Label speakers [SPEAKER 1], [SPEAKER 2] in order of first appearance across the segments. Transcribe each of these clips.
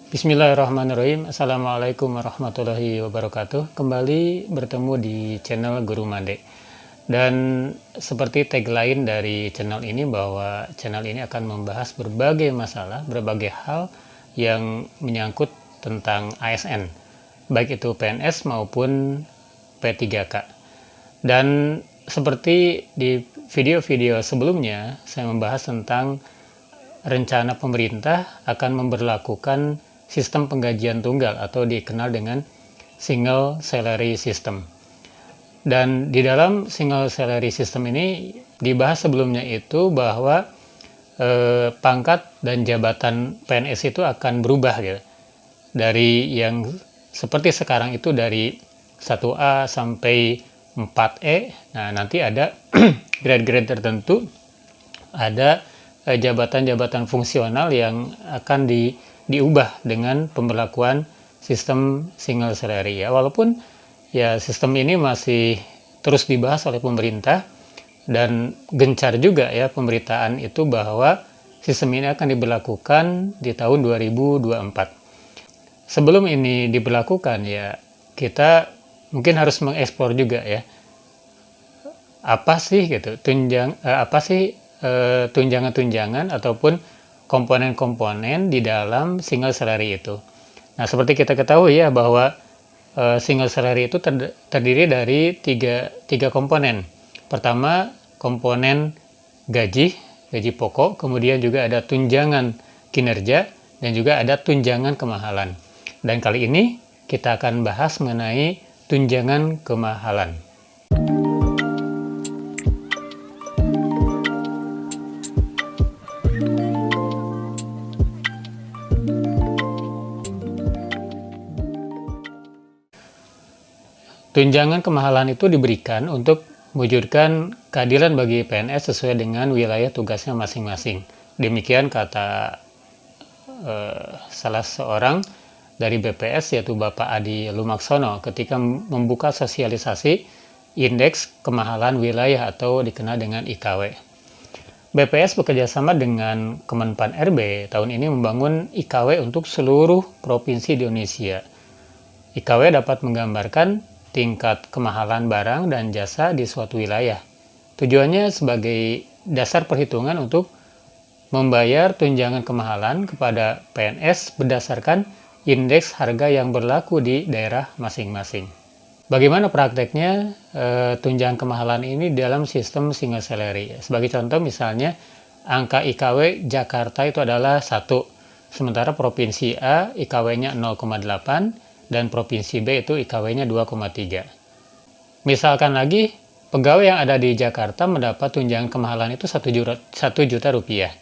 [SPEAKER 1] Bismillahirrahmanirrahim. Assalamualaikum warahmatullahi wabarakatuh. Kembali bertemu di channel Guru Made. Dan seperti tagline dari channel ini, bahwa channel ini akan membahas berbagai masalah, berbagai hal yang menyangkut tentang ASN, baik itu PNS maupun P3K. Dan seperti di video-video sebelumnya, saya membahas tentang rencana pemerintah akan memberlakukan sistem penggajian tunggal atau dikenal dengan single salary system. Dan di dalam single salary system ini dibahas sebelumnya itu bahwa pangkat dan jabatan PNS itu akan berubah gitu. Dari yang seperti sekarang itu dari 1A sampai 4E. Nah, nanti ada grade-grade tertentu, ada jabatan-jabatan fungsional yang akan diubah dengan pemberlakuan sistem single salary ya. Walaupun ya sistem ini masih terus dibahas oleh pemerintah dan gencar juga ya pemberitaan itu bahwa sistem ini akan diberlakukan di tahun 2024. Sebelum ini diberlakukan ya, kita mungkin harus mengeksplor juga ya, apa sih gitu tunjangan-tunjangan ataupun komponen-komponen di dalam single salary itu. Nah, seperti kita ketahui ya bahwa single salary itu terdiri dari tiga komponen. Pertama, komponen gaji pokok, kemudian juga ada tunjangan kinerja, dan juga ada tunjangan kemahalan. Dan kali ini kita akan bahas mengenai tunjangan kemahalan. Tunjangan kemahalan itu diberikan untuk mewujudkan keadilan bagi PNS sesuai dengan wilayah tugasnya masing-masing. Demikian kata salah seorang dari BPS, yaitu Bapak Adi Lumaksono, ketika membuka sosialisasi indeks kemahalan wilayah atau dikenal dengan IKW. BPS bekerjasama dengan Kemenpan RB tahun ini membangun IKW untuk seluruh provinsi di Indonesia. IKW dapat menggambarkan tingkat kemahalan barang dan jasa di suatu wilayah. Tujuannya sebagai dasar perhitungan untuk membayar tunjangan kemahalan kepada PNS berdasarkan indeks harga yang berlaku di daerah masing-masing. Bagaimana prakteknya tunjangan kemahalan ini dalam sistem single salary? Sebagai contoh misalnya, angka IKW Jakarta itu adalah 1, sementara Provinsi A IKW-nya 0,8, dan Provinsi B itu IKW-nya 2,3. Misalkan lagi, pegawai yang ada di Jakarta mendapat tunjangan kemahalan itu 1 juta rupiah.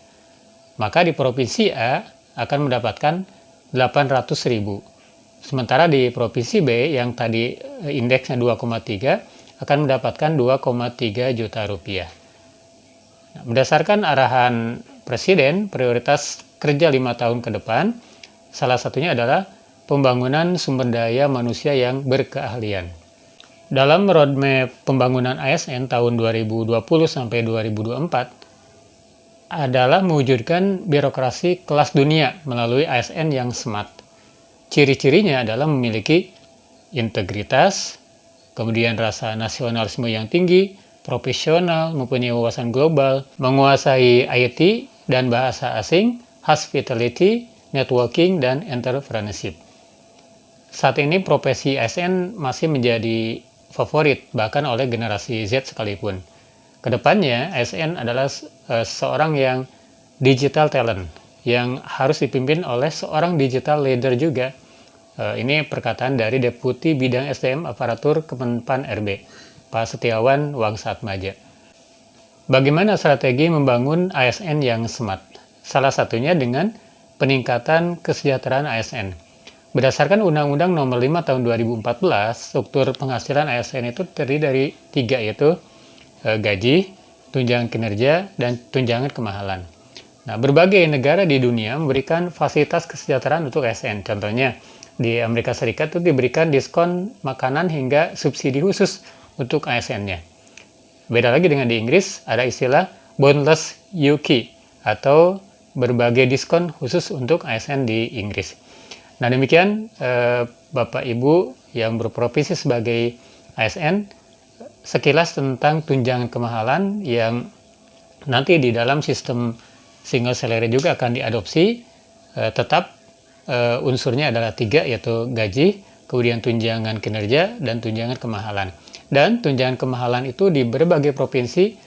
[SPEAKER 1] Maka di Provinsi A akan mendapatkan 800.000. Sementara di Provinsi B yang tadi indeksnya 2,3 akan mendapatkan 2,3 juta rupiah. Nah, berdasarkan arahan Presiden, prioritas kerja 5 tahun ke depan, salah satunya adalah pembangunan sumber daya manusia yang berkeahlian. Dalam roadmap pembangunan ASN tahun 2020 sampai 2024 adalah mewujudkan birokrasi kelas dunia melalui ASN yang smart. Ciri-cirinya adalah memiliki integritas, kemudian rasa nasionalisme yang tinggi, profesional, mempunyai wawasan global, menguasai IT dan bahasa asing, hospitality, networking, dan entrepreneurship. Saat ini profesi ASN masih menjadi favorit bahkan oleh generasi Z sekalipun. Kedepannya ASN adalah seorang yang digital talent yang harus dipimpin oleh seorang digital leader juga. Ini perkataan dari Deputi Bidang SDM Aparatur Kemenpan RB, Pak Setiawan Wangsatmaja. Bagaimana strategi membangun ASN yang smart? Salah satunya dengan peningkatan kesejahteraan ASN. Berdasarkan Undang-Undang Nomor 5 Tahun 2014, struktur penghasilan ASN itu terdiri dari 3, yaitu gaji, tunjangan kinerja, dan tunjangan kemahalan. Nah, berbagai negara di dunia memberikan fasilitas kesejahteraan untuk ASN. Contohnya, di Amerika Serikat itu diberikan diskon makanan hingga subsidi khusus untuk ASN-nya. Beda lagi dengan di Inggris, ada istilah boneless UK atau berbagai diskon khusus untuk ASN di Inggris. Nah demikian Bapak Ibu yang berprofesi sebagai ASN, sekilas tentang tunjangan kemahalan yang nanti di dalam sistem single salary juga akan diadopsi. Tetap unsurnya adalah 3, yaitu gaji, kemudian tunjangan kinerja, dan tunjangan kemahalan. Dan tunjangan kemahalan itu di berbagai provinsi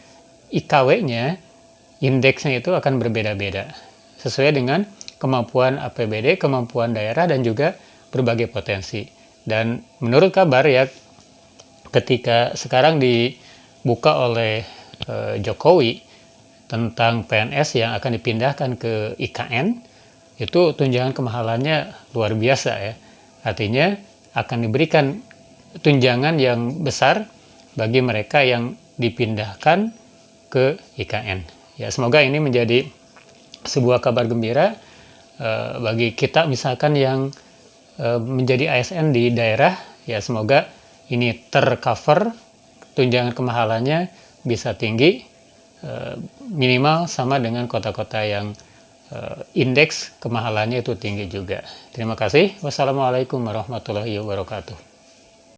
[SPEAKER 1] IKW-nya, indeksnya itu akan berbeda-beda sesuai dengan kemampuan APBD, kemampuan daerah, dan juga berbagai potensi. Dan menurut kabar ya, ketika sekarang dibuka oleh Jokowi tentang PNS yang akan dipindahkan ke IKN, itu tunjangan kemahalannya luar biasa ya. Artinya akan diberikan tunjangan yang besar bagi mereka yang dipindahkan ke IKN. Ya, semoga ini menjadi sebuah kabar gembira bagi kita misalkan yang menjadi ASN di daerah. Ya, semoga ini tercover, tunjangan kemahalannya bisa tinggi, minimal sama dengan kota-kota yang indeks kemahalannya itu tinggi juga. Terima kasih. Wassalamualaikum warahmatullahi wabarakatuh.